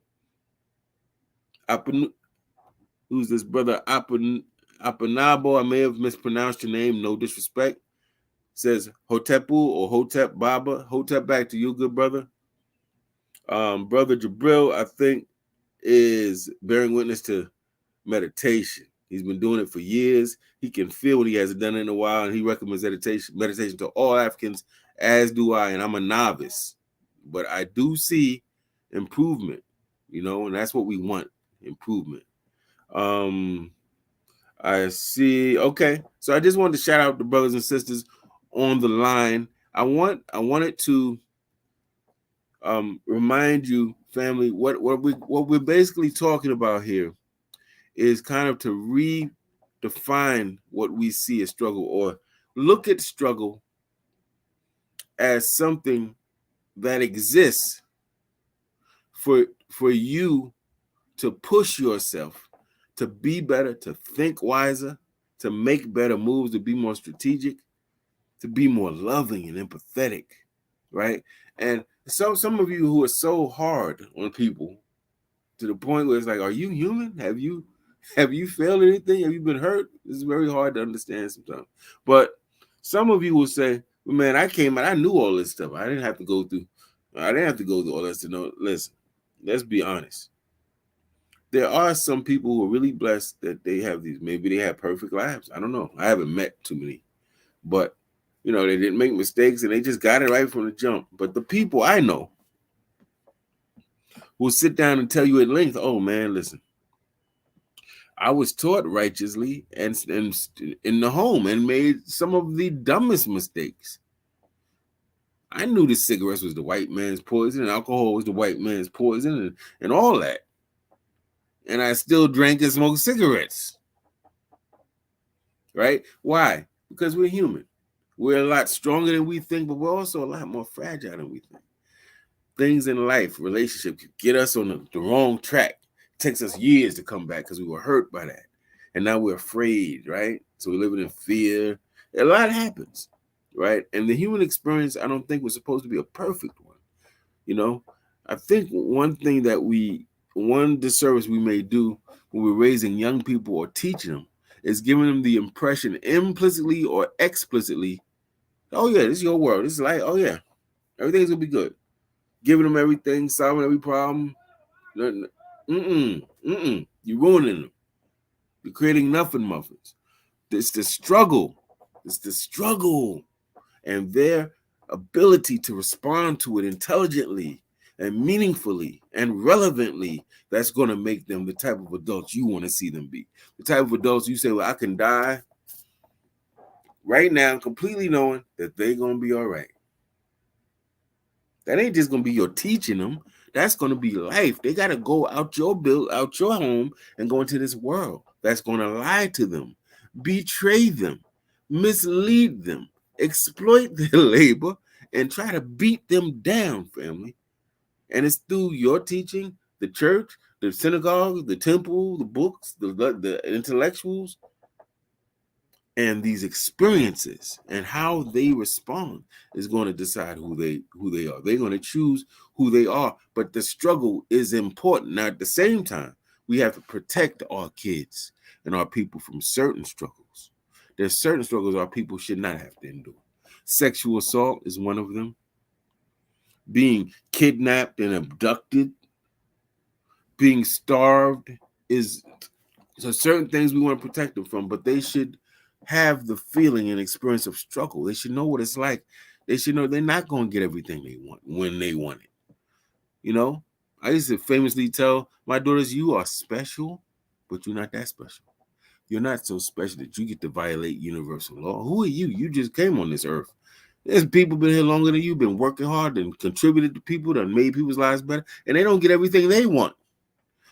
Who's this brother? Apanabo. I may have mispronounced your name. No disrespect. Says Hotepu or Hotep Baba. Hotep, back to you, good brother. Brother Jabril, I think, is bearing witness to meditation. He's been doing it for years. He can feel what he hasn't done in a while, and he recommends meditation to all Africans, as do I. And I'm a novice, but I do see improvement, and that's what we want, improvement. I see. Okay, so I just wanted to shout out the brothers and sisters on the line. I wanted to remind you, family, what we're basically talking about here is kind of to redefine what we see as struggle, or look at struggle as something that exists for you to push yourself to be better, to think wiser, to make better moves, to be more strategic, to be more loving and empathetic, right? And so some of you who are so hard on people to the point where it's like, are you human? Have you failed anything? Have you been hurt? It's very hard to understand sometimes. But some of you will say, well, man, I came out, I knew all this stuff. I didn't have to go through all this to know. Listen, let's be honest. There are some people who are really blessed that they have these, maybe they have perfect lives. I don't know. I haven't met too many. But, they didn't make mistakes and they just got it right from the jump. But the people I know will sit down and tell you at length, oh, man, listen, I was taught righteously and in the home and made some of the dumbest mistakes. I knew the cigarettes was the white man's poison and alcohol was the white man's poison and all that. And I still drank and smoked cigarettes. Right? Why? Because we're human. We're a lot stronger than we think, but we're also a lot more fragile than we think. Things in life, relationships, get us on the wrong track. It takes us years to come back because we were hurt by that. And now we're afraid, right? So we're living in fear. A lot happens, right? And the human experience, I don't think was supposed to be a perfect one. I think one disservice we may do when we're raising young people or teaching them is giving them the impression implicitly or explicitly, oh yeah, this is your world. This is like, oh yeah, everything's gonna be good. Giving them everything, solving every problem. You're ruining them. You're creating nothing muffins. It's the struggle. And their ability to respond to it intelligently and meaningfully and relevantly, that's going to make them the type of adults you want to see them be. The type of adults you say, well, I can die right now completely knowing that they're going to be all right. That ain't just going to be your teaching them. That's going to be life. They got to go out your home and go into this world that's going to lie to them, betray them, mislead them, exploit their labor, and try to beat them down, family. And it's through your teaching, the church, the synagogue, the temple, the books, the intellectuals, And these experiences and how they respond is going to decide who they are. They're going to choose who they are. But the struggle is important. Now, at the same time, we have to protect our kids and our people from certain struggles. There's certain struggles our people should not have to endure. Sexual assault is one of them. Being kidnapped and abducted, being starved is, so certain things we want to protect them from, but they should have the feeling and experience of struggle. They should know what it's like. They should know they're not going to get everything they want when they want it. You know, I used to famously tell my daughters, you are special, but you're not that special. You're not so special that you get to violate universal law. Who are you? You just came on this earth. There's people been here longer than you, been working hard and contributed to people, that made people's lives better, and they don't get everything they want.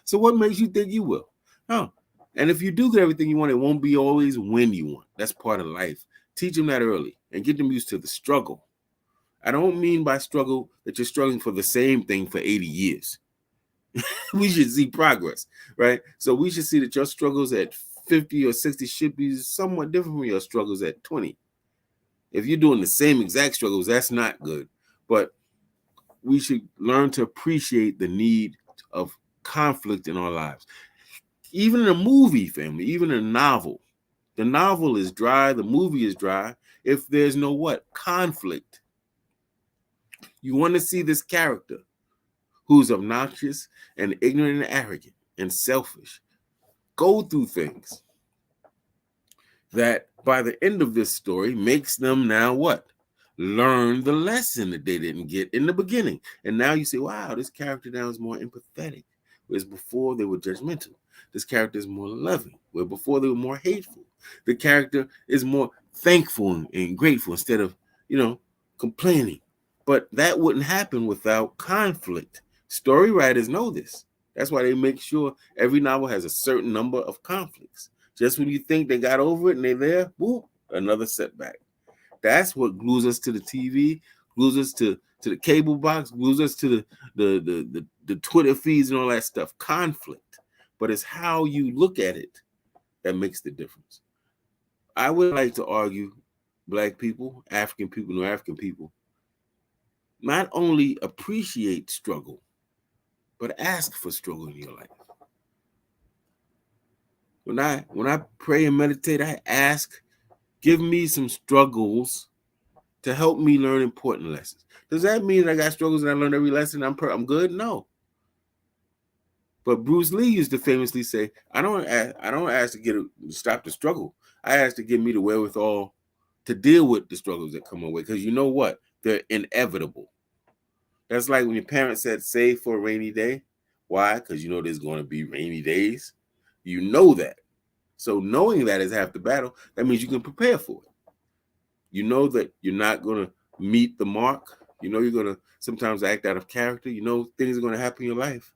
So what makes you think you will? No. And if you do get everything you want, it won't be always when you want. That's part of life. Teach them that early and get them used to the struggle. I don't mean by struggle that you're struggling for the same thing for 80 years. We should see progress, right? So we should see that your struggles at 50 or 60 should be somewhat different from your struggles at 20. If you're doing the same exact struggles, that's not good. But we should learn to appreciate the need of conflict in our lives. Even in a movie, family, even in a novel, the novel is dry, the movie is dry if there's no what? Conflict. You want to see this character who's obnoxious and ignorant and arrogant and selfish go through things that by the end of this story makes them now what? Learn the lesson that they didn't get in the beginning. And now you say, wow, this character now is more empathetic, whereas before they were judgmental. This character is more loving, where before they were more hateful. The character is more thankful and grateful instead of, complaining. But that wouldn't happen without conflict. Story writers know this. That's why they make sure every novel has a certain number of conflicts. Just when you think they got over it and they're there, whoop, another setback. That's what glues us to the TV, glues us to the cable box, glues us to the Twitter feeds and all that stuff. Conflict. But it's how you look at it that makes the difference. I would like to argue Black people, African people, New African people, not only appreciate struggle, but ask for struggle in your life. When I pray and meditate, I ask, give me some struggles to help me learn important lessons. Does that mean I got struggles and I learned every lesson? I'm good? No. But Bruce Lee used to famously say, I don't ask to stop the struggle. I ask to give me the wherewithal to deal with the struggles that come away. Because you know what? They're inevitable. That's like when your parents said, save for a rainy day. Why? Because you know there's going to be rainy days. You know that. So knowing that is half the battle. That means you can prepare for it. You know that you're not going to meet the mark. You know you're going to sometimes act out of character. You know things are going to happen in your life.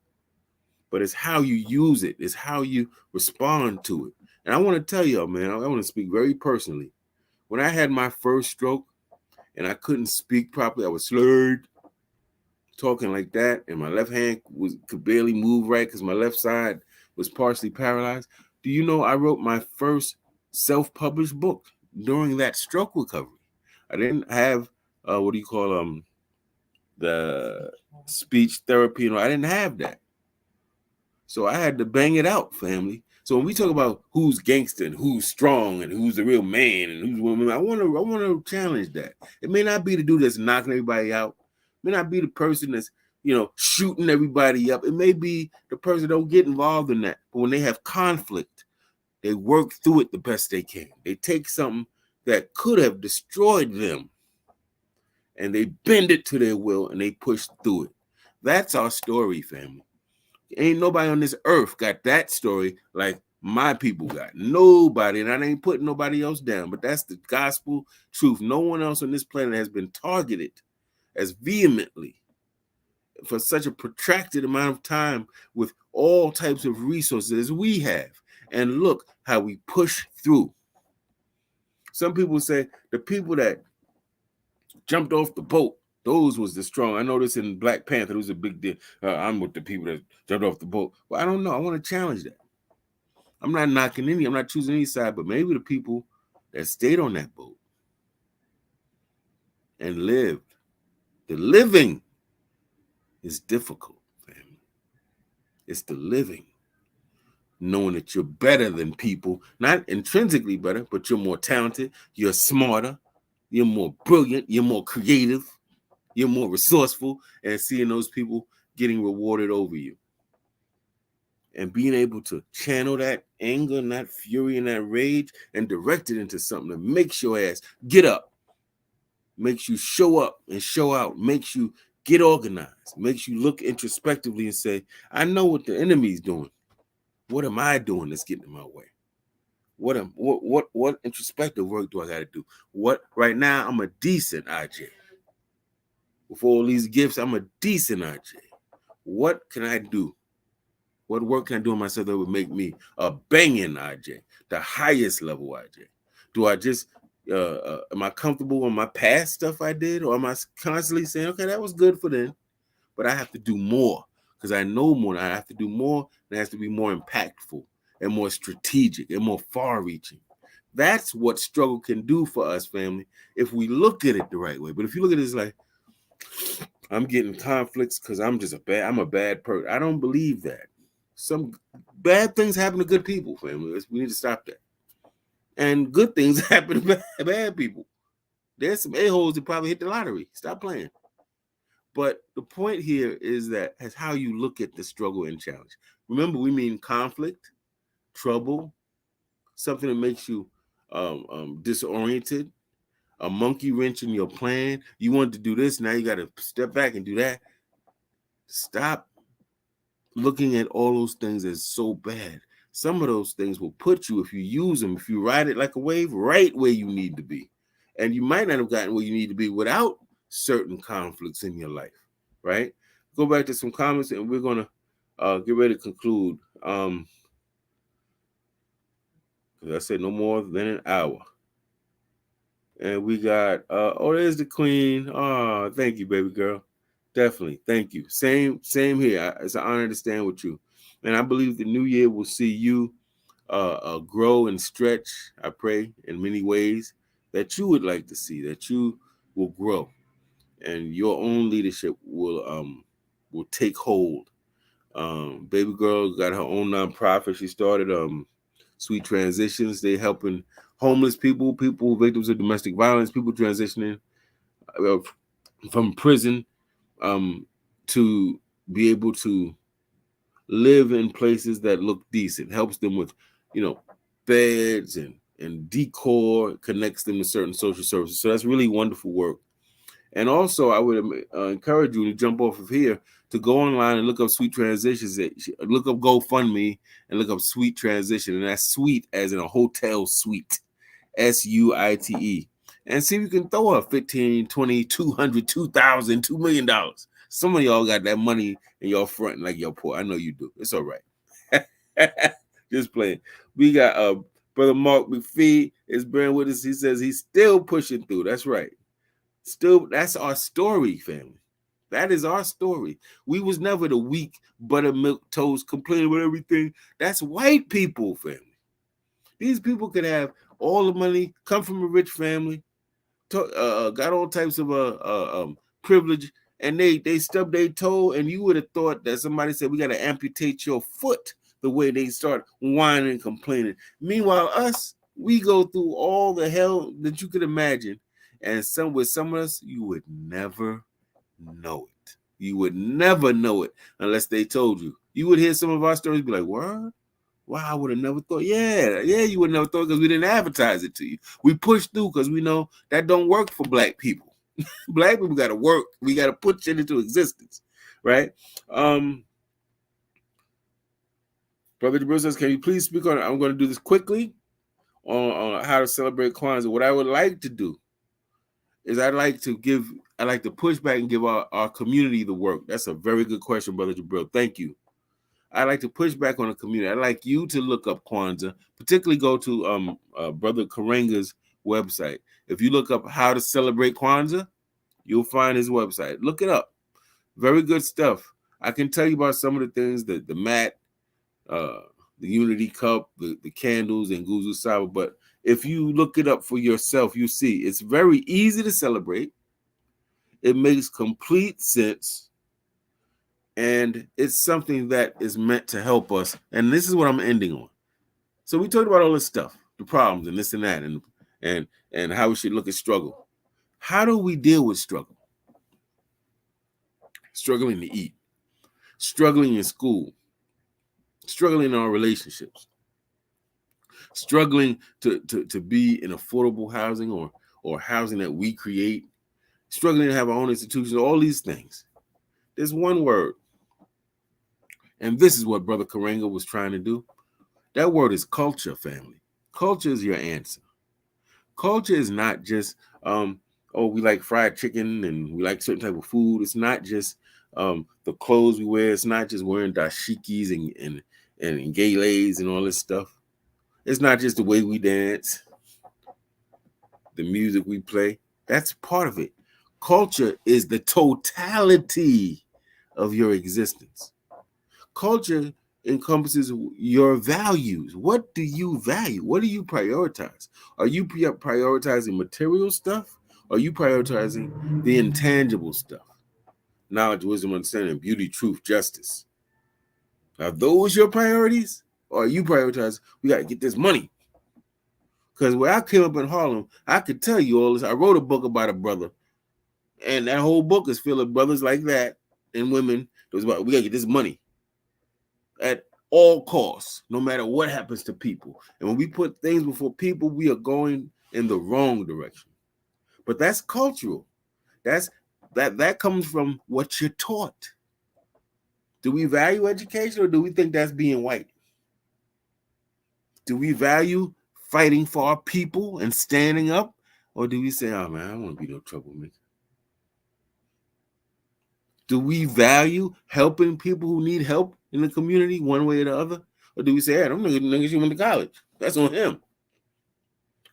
But it's how you use it. It's how you respond to it. And I want to tell y'all, man, I want to speak very personally. When I had my first stroke and I couldn't speak properly, I was slurred, talking like that, and my left hand could barely move right because my left side was partially paralyzed. Do you know I wrote my first self-published book during that stroke recovery? I didn't have the speech therapy, I didn't have that. So I had to bang it out, family. So when we talk about who's gangster and who's strong and who's the real man and who's woman, I want to challenge that. It may not be the dude that's knocking everybody out. It may not be the person that's shooting everybody up. It may be the person that don't get involved in that. But when they have conflict, they work through it the best they can. They take something that could have destroyed them and they bend it to their will and they push through it. That's our story, family. Ain't nobody on this earth got that story like my people got. Nobody, and I ain't putting nobody else down, but that's the gospel truth. No one else on this planet has been targeted as vehemently for such a protracted amount of time with all types of resources as we have. And look how we push through. Some people say the people that jumped off the boat, those was the strong. I know this in Black Panther, it was a big deal. I'm with the people that jumped off the boat. Well, I don't know. I want to challenge that. I'm not knocking any. I'm not choosing any side, but maybe the people that stayed on that boat and lived. The living is difficult, family. It's the living. Knowing that you're better than people, not intrinsically better, but you're more talented, you're smarter, you're more brilliant, you're more creative, you're more resourceful, and seeing those people getting rewarded over you. And being able to channel that anger and that fury and that rage and direct it into something that makes your ass get up, makes you show up and show out, makes you get organized, makes you look introspectively and say, I know what the enemy's doing. What am I doing that's getting in my way? What introspective work do I got to do? What right now I'm a decent Agyei. With all these gifts, I'm a decent Agyei. What can I do? What work can I do on myself that would make me a banging Agyei, the highest level Agyei? Do I just am I comfortable on my past stuff I did, or am I constantly saying, okay, that was good for then, but I have to do more because I know more. And I have to do more, and it has to be more impactful and more strategic and more far-reaching. That's what struggle can do for us, family, if we look at it the right way. But if you look at it as like, I'm getting conflicts because I'm a bad person. I don't believe that. Some bad things happen to good people, family. We need to stop that. And good things happen to bad people. There's some a-holes that probably hit the lottery. Stop playing. But the point here is that as how you look at the struggle and challenge. Remember, we mean conflict, trouble, something that makes you disoriented, a monkey wrench in your plan. You wanted to do this, now you got to step back and do that. Stop looking at all those things as so bad. Some of those things will put you, if you use them, if you ride it like a wave, right where you need to be. And you might not have gotten where you need to be without certain conflicts in your life, right? Go back to some comments and we're going to get ready to conclude. Because I said no more than an hour. And we got, there's the queen. Oh, thank you, baby girl. Definitely. Thank you. Same here. It's an honor to stand with you. And I believe the new year will see you grow and stretch, I pray, in many ways that you would like to see, that you will grow and your own leadership will take hold. Baby girl got her own nonprofit. She started Sweet Transitions. They helping homeless people, victims of domestic violence, people transitioning from prison to be able to live in places that look decent. Helps them with, beds and decor, connects them to certain social services. So that's really wonderful work. And also, I would encourage you to jump off of here to go online and look up Sweet Transitions. Look up GoFundMe and look up Sweet Transition. And that's sweet as in a hotel suite. SUITE. And see if you can throw her 15, 20, 200, 2,000, $2 million. Some of y'all got that money in your front like you're poor. I know you do. It's all right. Just playing. We got Brother Mark McPhee is bearing with us. He says he's still pushing through. That's right. Still, that's our story, family. That is our story. We was never the weak buttermilk toast complaining about everything. That's white people, family. These people could have all the money, come from a rich family, got all types of privilege, and they stubbed their toe, and you would have thought that somebody said, we got to amputate your foot the way they start whining and complaining. Meanwhile, us, we go through all the hell that you could imagine, and with some of us, you would never know it. You would never know it unless they told you. You would hear some of our stories, be like, what? Wow, I would have never thought. Yeah, you would never thought because we didn't advertise it to you. We pushed through because we know that don't work for black people. Black people got to work. We got to put shit into existence, right? Brother Jabril says, can you please speak on it? I'm going to do this quickly on how to celebrate Kwanzaa. What I would like to do is I'd like to push back and give our community the work. That's a very good question, Brother Jabril. Thank you. I like to push back on the community. I'd like you to look up Kwanzaa, particularly go to Brother Karenga's website. If you look up how to celebrate Kwanzaa, you'll find his website. Look it up. Very good stuff. I can tell you about some of the things, the mat, the Unity Cup, the candles, and Guzu Saba, but If you look it up for yourself, you see it's very easy to celebrate. It makes complete sense. And it's something that is meant to help us. And this is what I'm ending on. So we talked about all this stuff, the problems and this and that, and how we should look at struggle. How do we deal with struggle? Struggling to eat, struggling in school, struggling in our relationships, struggling to be in affordable housing or housing that we create, struggling to have our own institutions, all these things. There's one word. And this is what Brother Karenga was trying to do. That word is culture, family. Culture is your answer. Culture is not just, we like fried chicken and we like certain type of food. It's not just the clothes we wear. It's not just wearing dashikis and gaylays and all this stuff. It's not just the way we dance, the music we play. That's part of it. Culture is the totality of your existence. Culture encompasses your values. What do you value? What do you prioritize? Are you prioritizing material stuff? Or are you prioritizing the intangible stuff? Knowledge, wisdom, understanding, beauty, truth, justice. Are those your priorities? Or are you prioritizing, we got to get this money? Because when I came up in Harlem, I could tell you all this. I wrote a book about a brother, and that whole book is full of brothers like that and women. It was about, we got to get this money at all costs, no matter what happens to people. And when we put things before people, we are going in the wrong direction. But that's cultural. That comes from what you're taught. Do we value education, or do we think that's being white? Do we value fighting for our people and standing up? Or do we say, oh man, I don't want to be no troublemaker? Do we value helping people who need help in the community one way or the other? Or do we say, hey, them niggas you went to college. That's on him.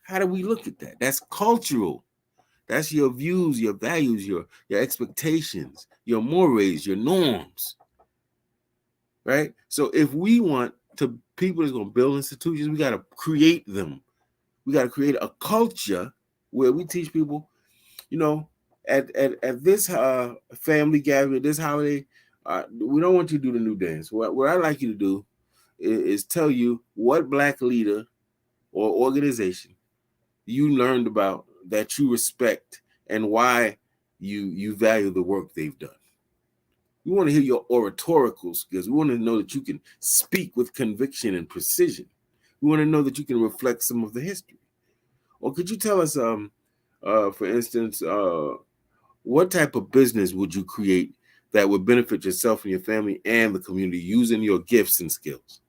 How do we look at that? That's cultural. That's your views, your values, your expectations, your mores, your norms. Right? So if we want to people that's going to build institutions, we got to create them. We got to create a culture where we teach people, at this family gathering, this holiday, we don't want you to do the new dance. What I like you to do is tell you what Black leader or organization you learned about that you respect and why you value the work they've done. We want to hear your oratorical skills. We want to know that you can speak with conviction and precision. We want to know that you can reflect some of the history. Or could you tell us, for instance, what type of business would you create that would benefit yourself and your family and the community using your gifts and skills?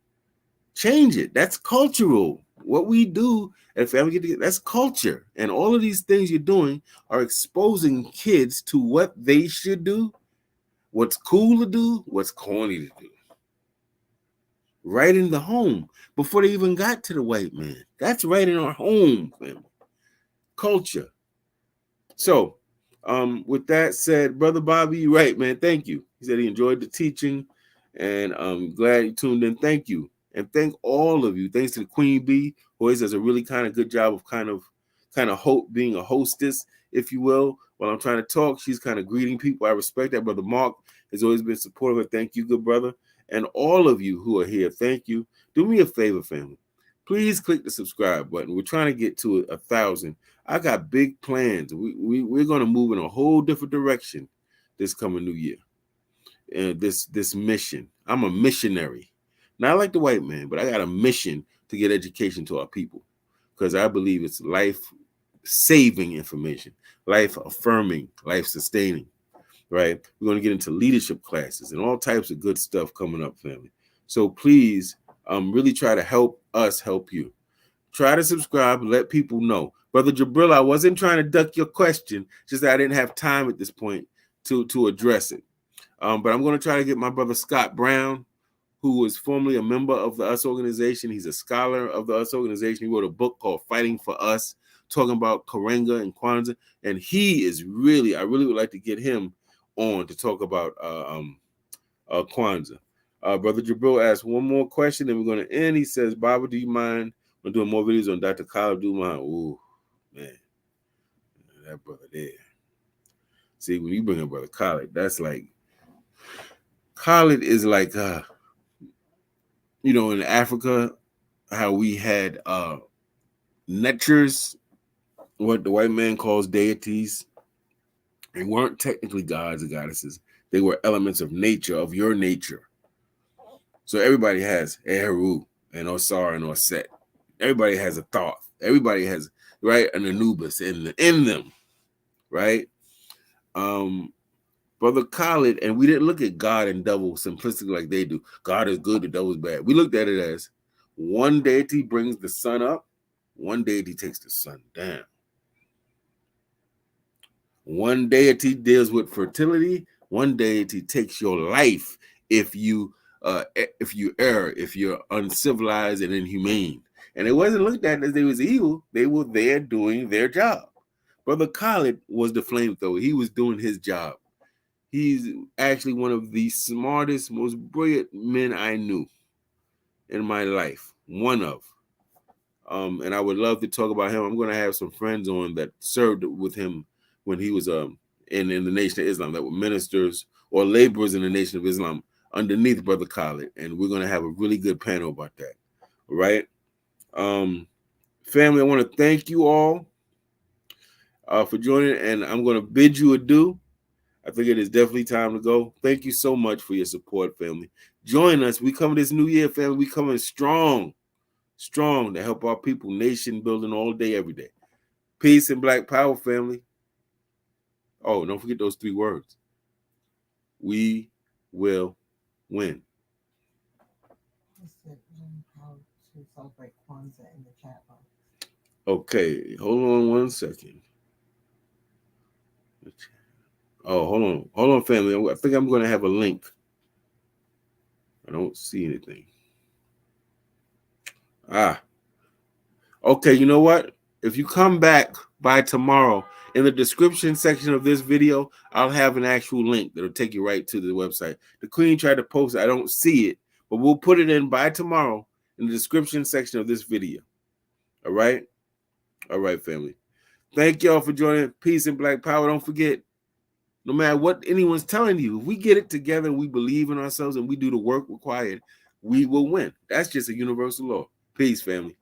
Change it. That's cultural. What we do at Family Get Together, that's culture. And all of these things you're doing are exposing kids to what they should do, what's cool to do, what's corny to do. Right in the home before they even got to the white man. That's right in our home, family. Culture. So, with that said, Brother Bobby, you're right, man. Thank you. He said he enjoyed the teaching, and I'm glad he tuned in. Thank you. And thank all of you. Thanks to the Queen Bee, who always does a really kind of good job of kind of being a hostess, if you will. While I'm trying to talk, she's kind of greeting people. I respect that. Brother Mark has always been supportive. Thank you, good brother. And all of you who are here, thank you. Do me a favor, family. Please click the subscribe button. We're trying to get to 1,000. I got big plans. We're going to move in a whole different direction this coming new year. And this mission. I'm a missionary. Not like the white man, but I got a mission to get education to our people because I believe it's life-saving information, life-affirming, life-sustaining, right? We're going to get into leadership classes and all types of good stuff coming up, family. So please really try to help us help you. Try to subscribe, let people know. Brother Jabril, I wasn't trying to duck your question, just that I didn't have time at this point to address it. But I'm going to try to get my brother Scott Brown, who was formerly a member of the US organization. He's a scholar of the US organization. He wrote a book called Fighting for Us, talking about Karenga and Kwanzaa. And he is I really would like to get him on to talk about Kwanzaa. Brother Jabril asked one more question, and we're going to end. He says, Baba, do you mind I'm doing more videos on Dr. Khaled Duman. Ooh, man, that brother there. See, when you bring up Brother Khaled, that's like, Khaled is like, in Africa, how we had netchers, what the white man calls deities. They weren't technically gods or goddesses. They were elements of nature, of your nature. So everybody has Eru and Osar and Oset. Everybody has a thought. Everybody has, right, an Anubis in them, right? Brother Khaled, and we didn't look at God and devil simplistically like they do. God is good, the devil is bad. We looked at it as one deity brings the sun up, one deity takes the sun down. One deity deals with fertility, one deity takes your life if you err, if you're uncivilized and inhumane. And it wasn't looked at as they was evil. They were there doing their job. Brother Khaled was the flamethrower. He was doing his job. He's actually one of the smartest, most brilliant men I knew in my life. One of. And I would love to talk about him. I'm going to have some friends on that served with him when he was in the Nation of Islam, that were ministers or laborers in the Nation of Islam underneath Brother Khaled. And we're going to have a really good panel about that. All right. Family, I want to thank you all for joining, and I'm going to bid you adieu. I think it is definitely time to go. Thank you so much for your support, family. Join us. We coming this new year, family. We coming strong to help our people, nation building all day, every day. Peace and Black Power, family. Oh, don't forget those 3 words. We will win. How to celebrate Kwanzaa in the chat box. Okay, hold on one second. Oh, hold on, family. I think I'm going to have a link. I don't see anything. Okay, you know what? If you come back by tomorrow, in the description section of this video, I'll have an actual link that'll take you right to the website. The Queen tried to post it. I don't see it, but we'll put it in by tomorrow in the description section of this video. All right? All right, family. Thank y'all for joining. Peace and Black Power. Don't forget, no matter what anyone's telling you, if we get it together and we believe in ourselves and we do the work required, we will win. That's just a universal law. Peace, family.